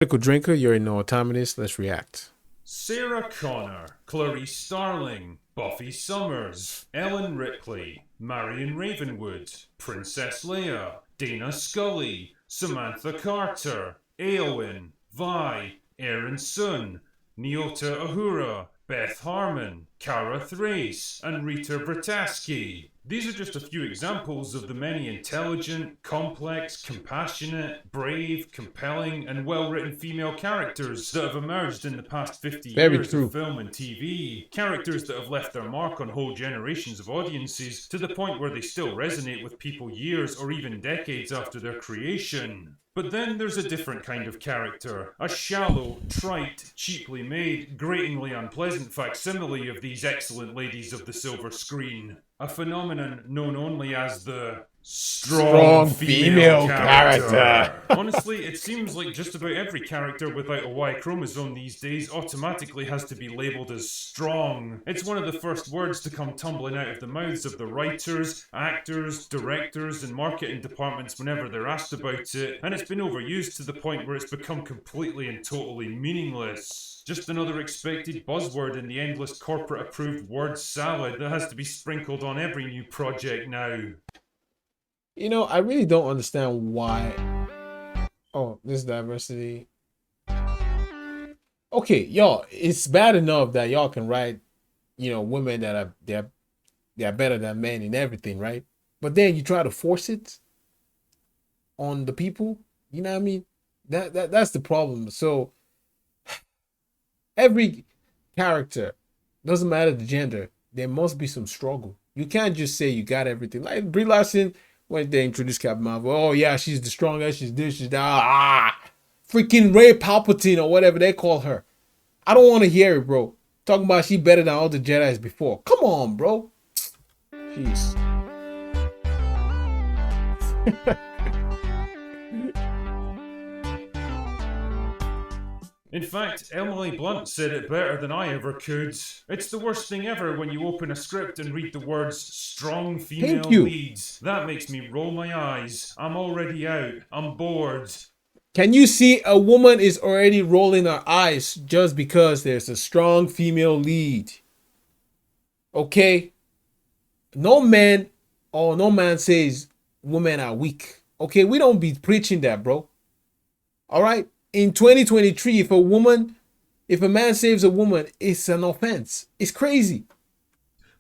Critical drinker, you're in no autonomous. Let's react. Sarah Connor, Clarice Starling, Buffy Summers, Ellen Ripley, Marion Ravenwood, Princess Leia, Dana Scully, Samantha Carter, Eowyn, Vi, Aaron Sun, Nyota Uhura, Beth Harmon, Cara Thrace, and Rita Vrataski. These are just a few examples of the many intelligent, complex, compassionate, brave, compelling, and well-written female characters that have emerged in the past 50 Very years true. of film and TV. Characters that have left their mark on whole generations of audiences to the point where they still resonate with people years or even decades after their creation. But then there's a different kind of character, a shallow, trite, cheaply made, gratingly unpleasant facsimile of these excellent ladies of the silver screen. A phenomenon known only as the strong female character. Honestly, it seems like just about every character without a Y chromosome these days automatically has to be labelled as strong. It's one of the first words to come tumbling out of the mouths of the writers, actors, directors, and marketing departments whenever they're asked about it, and it's been overused to the point where it's become completely and totally meaningless. Just another expected buzzword in the endless corporate-approved word salad that has to be sprinkled on every new project now. I really don't understand why. Oh, this diversity. Okay, y'all, it's bad enough that y'all can write, women that are they're better than men in everything, right? But then you try to force it on the people. You know what I mean? That's the problem. So every character, doesn't matter the gender, there must be some struggle. You can't just say you got everything. Like Brie Larson, when they introduced Captain Marvel, oh yeah, she's the strongest, she's this, she's that. Freaking Ray Palpatine or whatever they call her. I don't want to hear it, bro. Talking about she better than all the Jedi's before. Come on, bro. Jeez. In fact, Emily Blunt said it better than I ever could. It's the worst thing ever when you open a script and read the words strong female leads. That makes me roll my eyes. I'm already out. I'm bored. Can you see a woman is already rolling her eyes just because there's a strong female lead? Okay? No man says women are weak. Okay? We don't be preaching that, bro. All right? In 2023, if a man saves a woman, it's an offense. It's crazy.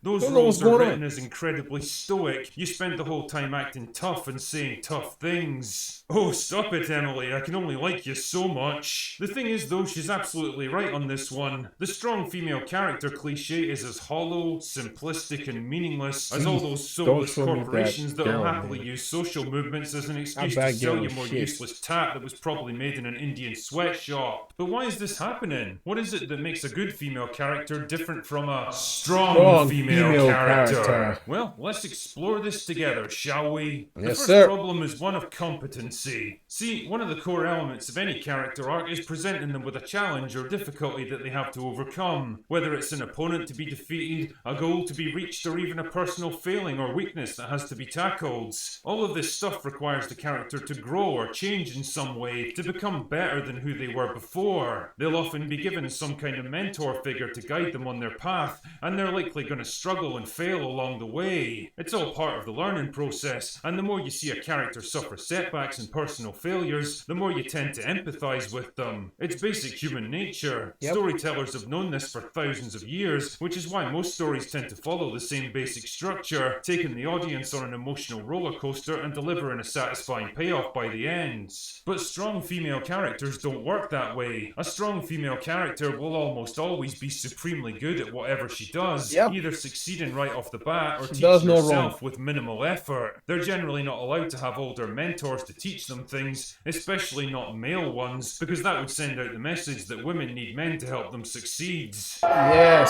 Those roles are written as incredibly stoic. You spend the whole time acting tough and saying tough things. Oh, stop it, Emily. I can only like you so much. The thing is, though, she's absolutely right on this one. The strong female character cliche is as hollow, simplistic, and meaningless as all those soulless corporations that'll happily use social movements as an excuse to sell you more useless tat that was probably made in an Indian sweatshop. But why is this happening? What is it that makes a good female character different from a strong female character? Well, let's explore this together, shall we? The first problem is one of competence. See, one of the core elements of any character arc is presenting them with a challenge or difficulty that they have to overcome, whether it's an opponent to be defeated, a goal to be reached, or even a personal failing or weakness that has to be tackled. All of this stuff requires the character to grow or change in some way, to become better than who they were before. They'll often be given some kind of mentor figure to guide them on their path, and they're likely going to struggle and fail along the way. It's all part of the learning process, and the more you see a character suffer setbacks and personal failures, the more you tend to empathize with them. It's basic human nature. Storytellers have known this for thousands of years, which is why most stories tend to follow the same basic structure, taking the audience on an emotional roller coaster and delivering a satisfying payoff by the end. But strong female characters don't work that way. A strong female character will almost always be supremely good at whatever she does, either succeeding right off the bat or teaching herself with minimal effort. They're generally not allowed to have older mentors to teach them things, especially not male ones, because that would send out the message that women need men to help them succeed. Yes.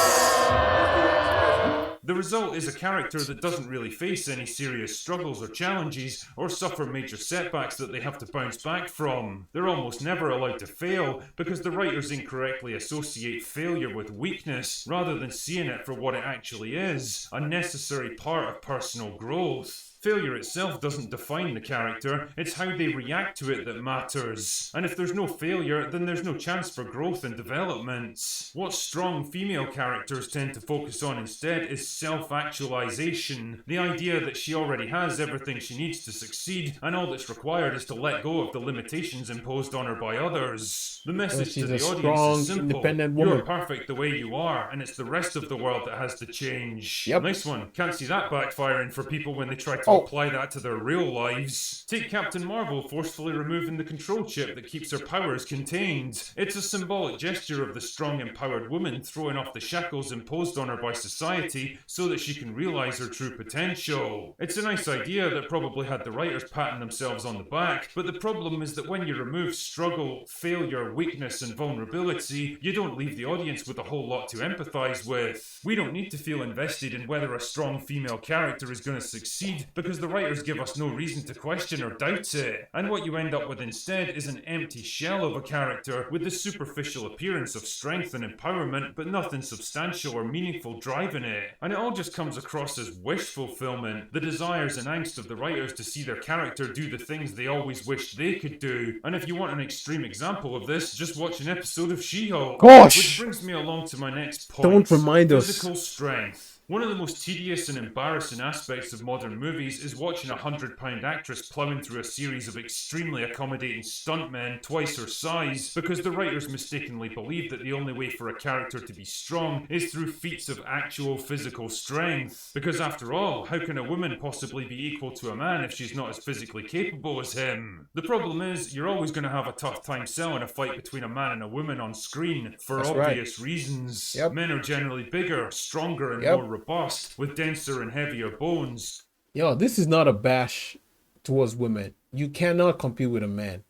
The result is a character that doesn't really face any serious struggles or challenges, or suffer major setbacks that they have to bounce back from. They're almost never allowed to fail, because the writers incorrectly associate failure with weakness, rather than seeing it for what it actually is, a necessary part of personal growth. Failure itself doesn't define the character, it's how they react to it that matters. And if there's no failure, then there's no chance for growth and development. What strong female characters tend to focus on instead is self-actualization. The idea that she already has everything she needs to succeed, and all that's required is to let go of the limitations imposed on her by others. The message to the audience is simple. You're perfect the way you are, and it's the rest of the world that has to change. Yep. Nice one. Can't see that backfiring for people when they try to apply that to their real lives. Take Captain Marvel forcefully removing the control chip that keeps her powers contained. It's a symbolic gesture of the strong, empowered woman throwing off the shackles imposed on her by society so that she can realize her true potential. It's a nice idea that probably had the writers patting themselves on the back, but the problem is that when you remove struggle, failure, weakness, and vulnerability, you don't leave the audience with a whole lot to empathize with. We don't need to feel invested in whether a strong female character is going to succeed, because the writers give us no reason to question or doubt it. And what you end up with instead is an empty shell of a character with the superficial appearance of strength and empowerment, but nothing substantial or meaningful driving it. And it all just comes across as wish fulfillment, the desires and angst of the writers to see their character do the things they always wished they could do. And if you want an extreme example of this, just watch an episode of She-Hulk. Gosh! Which brings me along to my next point. Don't remind us. Physical strength. One of the most tedious and embarrassing aspects of modern movies is watching a 100-pound actress ploughing through a series of extremely accommodating stuntmen twice her size, because the writers mistakenly believe that the only way for a character to be strong is through feats of actual physical strength. Because after all, how can a woman possibly be equal to a man if she's not as physically capable as him? The problem is, you're always going to have a tough time selling a fight between a man and a woman on screen, for obvious reasons. Yep. Men are generally bigger, stronger, and more robust, with denser and heavier bones. Yo, this is not a bash towards women. You cannot compete with a man.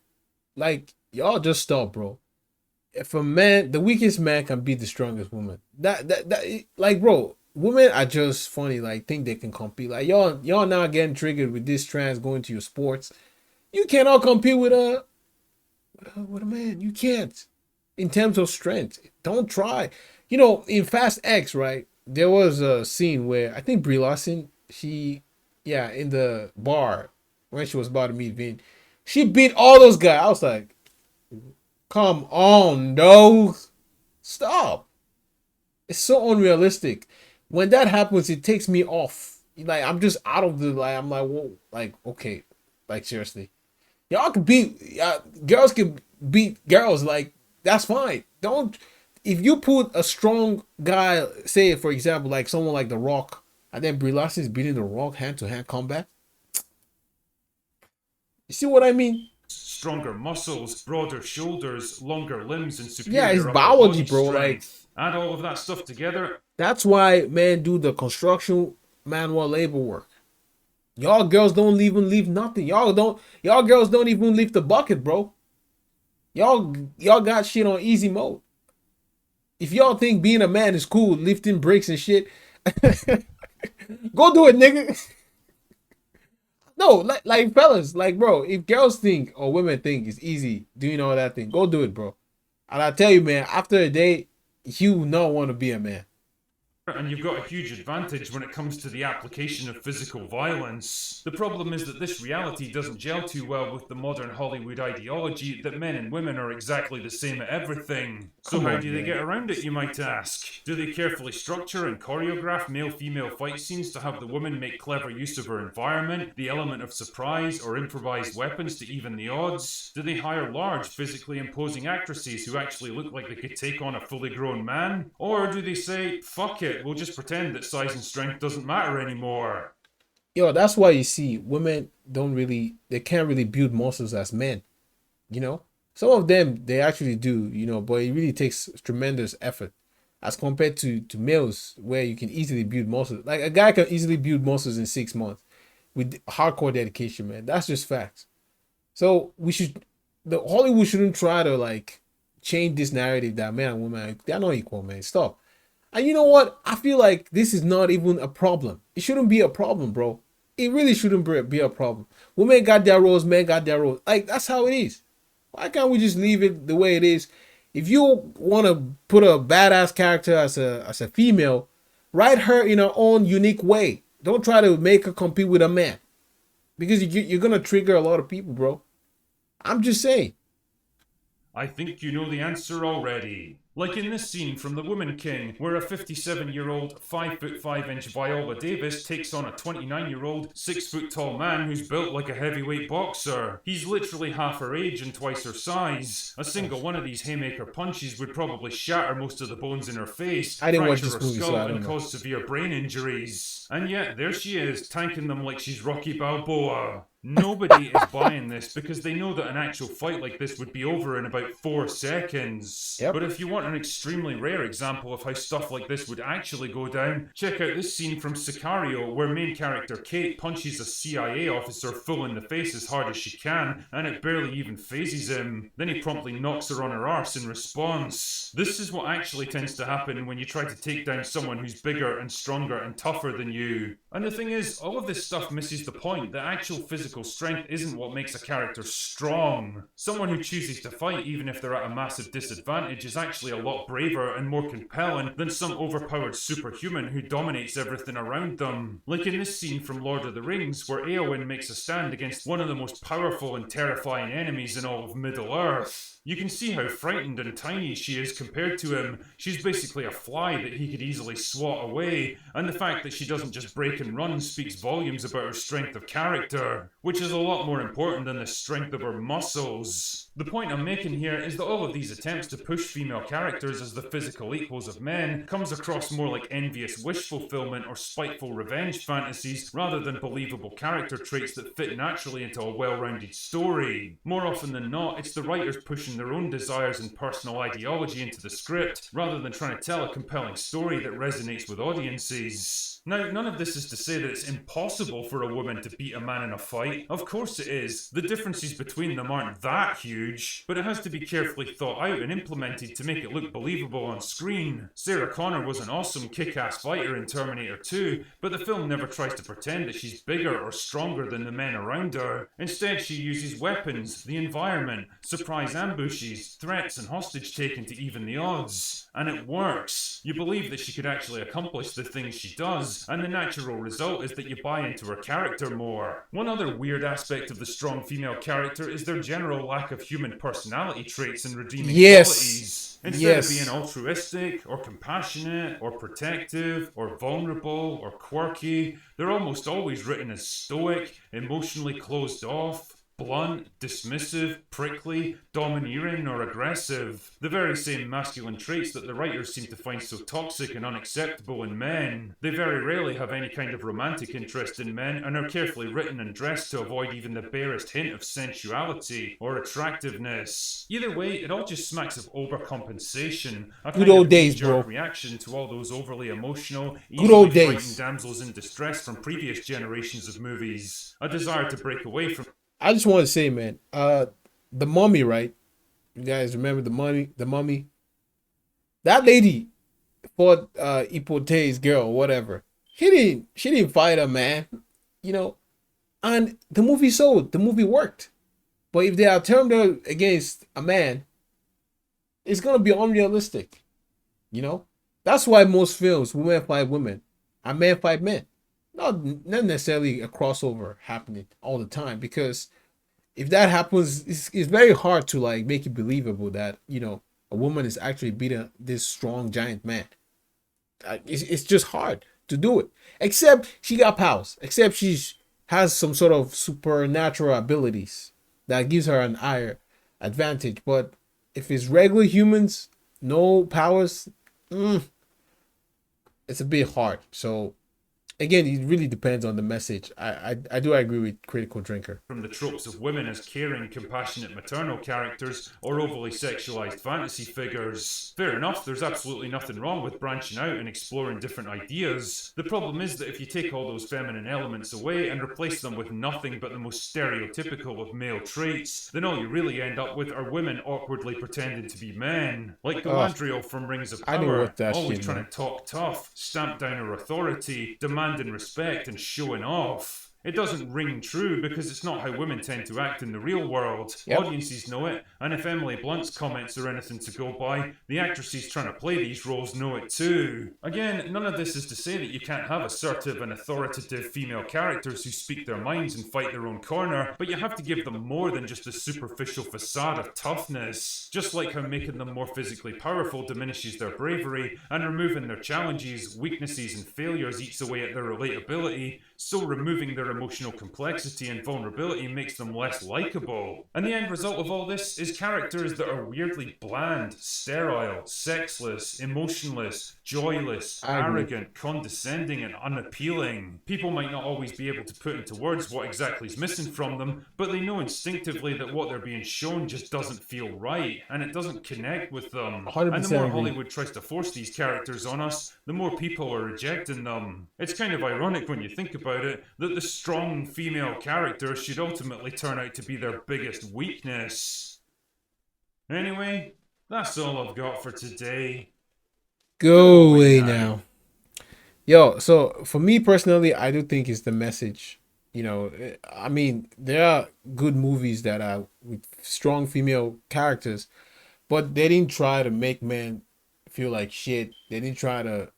Like, y'all just stop, bro. If a man, the weakest man can beat the strongest woman. Like, bro, women are just funny, like, think they can compete. Like, y'all now getting triggered with this trans going to your sports. You cannot compete with a man. You can't. In terms of strength. Don't try. You know, in Fast X, right? There was a scene where I think Brie Larson, in the bar when she was about to meet Vin, she beat all those guys. I was like, come on, no, stop. It's so unrealistic. When that happens, it takes me off. Like, I'm just out of the, like, I'm like, whoa, like, okay, like, seriously. Y'all can beat, girls can beat girls, like, that's fine. Don't. If you put a strong guy, say for example, like someone like The Rock, and then Brie Larson is beating The Rock hand-to-hand combat. You see what I mean? Stronger muscles, broader shoulders, longer limbs, and superior it's biology, bro. Strength. Add all of that stuff together. That's why men do the construction manual labor work. Y'all girls don't even leave nothing. Y'all girls don't even leave the bucket, bro. Y'all got shit on easy mode. If y'all think being a man is cool, lifting bricks and shit, go do it, nigga. No, like fellas, like, bro, if girls think or women think it's easy doing all that thing, go do it, bro. And I tell you, man, after a day, you not want to be a man. And you've got a huge advantage when it comes to the application of physical violence. The problem is that this reality doesn't gel too well with the modern Hollywood ideology that men and women are exactly the same at everything. So how do they get around it, you might ask? Do they carefully structure and choreograph male-female fight scenes to have the woman make clever use of her environment, the element of surprise, or improvised weapons to even the odds? Do they hire large, physically imposing actresses who actually look like they could take on a fully grown man? Or do they say, fuck it, we'll just pretend that size and strength doesn't matter anymore? Yo, that's why you see women they can't really build muscles as men. You know, some of them they actually do, you know, but it really takes tremendous effort as compared to males, where you can easily build muscles. Like, a guy can easily build muscles in 6 months with hardcore dedication, man. That's just facts. So the Hollywood shouldn't try to like change this narrative that man and woman, they're not equal, man. Stop. And you know what? I feel like this is not even a problem. It shouldn't be a problem, bro. It really shouldn't be a problem. Women got their roles, men got their roles. Like, that's how it is. Why can't we just leave it the way it is? If you want to put a badass character as a female, write her in her own unique way. Don't try to make her compete with a man. because you're gonna trigger a lot of people, bro. I'm just saying. I think you know the answer already. Like in this scene from The Woman King, where a 57-year-old, 5'5" Viola Davis takes on a 29-year-old, 6-foot tall man who's built like a heavyweight boxer. He's literally half her age and twice her size. A single one of these haymaker punches would probably shatter most of the bones in her face, I didn't watch fracture this her movie, skull, so I don't and know. cause severe brain injuries. And yet, there she is, tanking them like she's Rocky Balboa. Nobody is buying this because they know that an actual fight like this would be over in about 4 seconds. Yep. But if you want an extremely rare example of how stuff like this would actually go down, check out this scene from Sicario where main character Kate punches a CIA officer full in the face as hard as she can, and it barely even phases him. Then he promptly knocks her on her arse in response. This is what actually tends to happen when you try to take down someone who's bigger and stronger and tougher than you. And the thing is, all of this stuff misses the point that actual physical strength isn't what makes a character strong. Someone who chooses to fight even if they're at a massive disadvantage is actually a lot braver and more compelling than some overpowered superhuman who dominates everything around them. Like in this scene from Lord of the Rings where Eowyn makes a stand against one of the most powerful and terrifying enemies in all of Middle-earth. You can see how frightened and tiny she is compared to him. She's basically a fly that he could easily swat away, and the fact that she doesn't just break and run speaks volumes about her strength of character, which is a lot more important than the strength of her muscles. The point I'm making here is that all of these attempts to push female characters as the physical equals of men comes across more like envious wish fulfillment or spiteful revenge fantasies rather than believable character traits that fit naturally into a well-rounded story. More often than not, it's the writers pushing their own desires and personal ideology into the script, rather than trying to tell a compelling story that resonates with audiences. Now, none of this is to say that it's impossible for a woman to beat a man in a fight. Of course it is. The differences between them aren't that huge, but it has to be carefully thought out and implemented to make it look believable on screen. Sarah Connor was an awesome kick-ass fighter in Terminator 2, but the film never tries to pretend that she's bigger or stronger than the men around her. Instead, she uses weapons, the environment, surprise ambushes, threats and hostage taking to even the odds. And it works. You believe that she could actually accomplish the things she does, and the natural result is that you buy into her character more. One other weird aspect of the strong female character is their general lack of human personality traits and redeeming qualities. Instead of being altruistic, or compassionate, or protective, or vulnerable, or quirky, they're almost always written as stoic, emotionally closed off, blunt, dismissive, prickly, domineering, or aggressive. The very same masculine traits that the writers seem to find so toxic and unacceptable in men. They very rarely have any kind of romantic interest in men and are carefully written and dressed to avoid even the barest hint of sensuality or attractiveness. Either way, it all just smacks of overcompensation. A Good old days, bro. Reaction to all those overly emotional, Good old easily days. frightened damsels in distress from previous generations of movies. A desire to break away from I just want to say, man, the Mummy, right? You guys remember the Mummy? That lady fought Ipote's girl, whatever. She didn't fight her, man. You know, and the movie sold. The movie worked. But if they are turned her against a man, it's gonna be unrealistic. You know? That's why most films, women fight women and men fight men. Not necessarily a crossover happening all the time, because if that happens, it's very hard to like make it believable that, you know, a woman is actually beating this strong giant man. It's just hard to do it. Except she got powers. Except she has some sort of supernatural abilities that gives her an higher advantage. But if it's regular humans, no powers, it's a bit hard. So again, it really depends on the message. I do agree with Critical Drinker. From the tropes of women as caring, compassionate maternal characters or overly sexualized fantasy figures. Fair enough, there's absolutely nothing wrong with branching out and exploring different ideas. The problem is that if you take all those feminine elements away and replace them with nothing but the most stereotypical of male traits, then all you really end up with are women awkwardly pretending to be men. Like Galadriel from Rings of Power, always trying to talk tough, stamp down her authority, demanding respect and showing off. It doesn't ring true because it's not how women tend to act in the real world. Yep. Audiences know it, and if Emily Blunt's comments are anything to go by, the actresses trying to play these roles know it too. Again, none of this is to say that you can't have assertive and authoritative female characters who speak their minds and fight their own corner, but you have to give them more than just a superficial facade of toughness. Just like how making them more physically powerful diminishes their bravery, and removing their challenges, weaknesses, and failures eats away at their relatability, so removing their emotional complexity and vulnerability makes them less likable. And the end result of all this is characters that are weirdly bland, sterile, sexless, emotionless, joyless, arrogant, condescending, and unappealing. People might not always be able to put into words what exactly is missing from them, but they know instinctively that what they're being shown just doesn't feel right, and it doesn't connect with them. 100% And the more agree. Hollywood tries to force these characters on us, the more people are rejecting them. It's kind of ironic when you think about it, that the strong female character should ultimately turn out to be their biggest weakness. Anyway, that's all I've got for today. Go away now. Yo, so for me personally, I do think it's the message. You know, I mean, there are good movies that are with strong female characters, but they didn't try to make men feel like shit. They didn't try to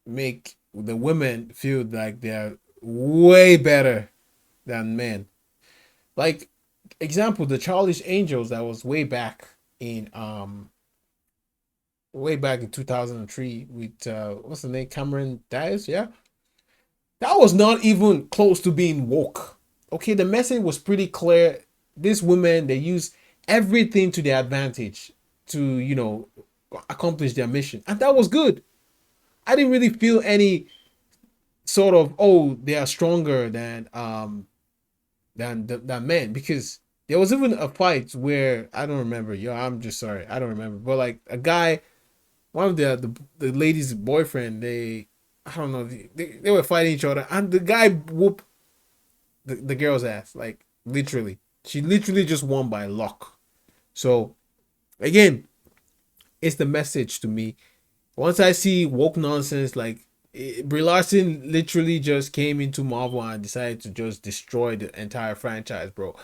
make the women feel like they're way better than men. Like, example, the Charlie's Angels that was way back in 2003 with what's the name, Cameron Diaz. Yeah, that was not even close to being woke. Okay, the message was pretty clear. These women, they use everything to their advantage to, you know, accomplish their mission, and that was good. I didn't really feel any sort of, oh, they are stronger than men, because there was even a fight where I don't remember. Yo, I'm just sorry, I don't remember. But like a guy, one of the lady's boyfriend, I don't know, they were fighting each other, and the guy whooped the girl's ass, like literally. She literally just won by luck. So again, it's the message to me. Once I see woke nonsense, like Brie Larson literally just came into Marvel and decided to just destroy the entire franchise, bro.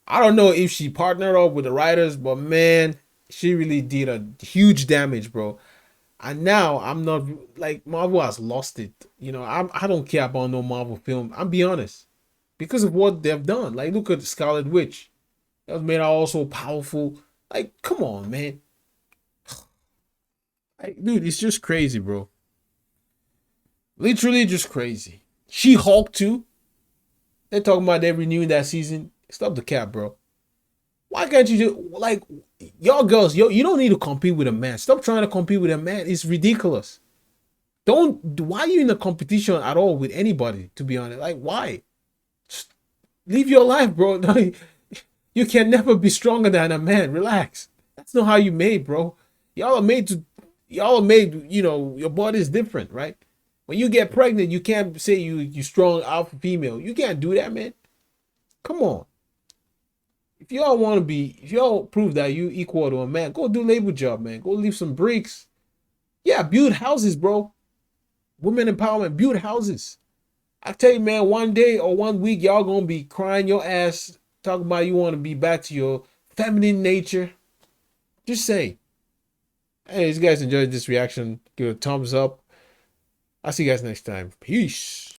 I don't know if she partnered up with the writers, but man, she really did a huge damage, bro. And now I'm not, like, Marvel has lost it. You know, I don't care about no Marvel film. I'll be honest, because of what they've done. Like, look at Scarlet Witch. That was made her all so powerful. Like, come on, man. Like, dude, it's just crazy, bro. Literally just crazy. She-Hulk too. They're talking about they're renewing that season. Stop the cap, bro. Why can't you do, like, y'all girls, you don't need to compete with a man. Stop trying to compete with a man. It's ridiculous. Why are you in a competition at all with anybody, to be honest? Like, why? Just live your life, bro. You can never be stronger than a man. Relax. That's not how you made, bro. Y'all are made, you know, your body is different, right? When you get pregnant, you can't say you strong alpha female. You can't do that, man. Come on. If y'all prove that you equal to a man, go do labor job, man. Go leave some bricks. Yeah, build houses, bro. Women empowerment, build houses. I tell you, man, one day or 1 week, y'all gonna be crying your ass, talking about you want to be back to your feminine nature. Just say. Hey, if you guys enjoyed this reaction, give it a thumbs up. I'll see you guys next time. Peace.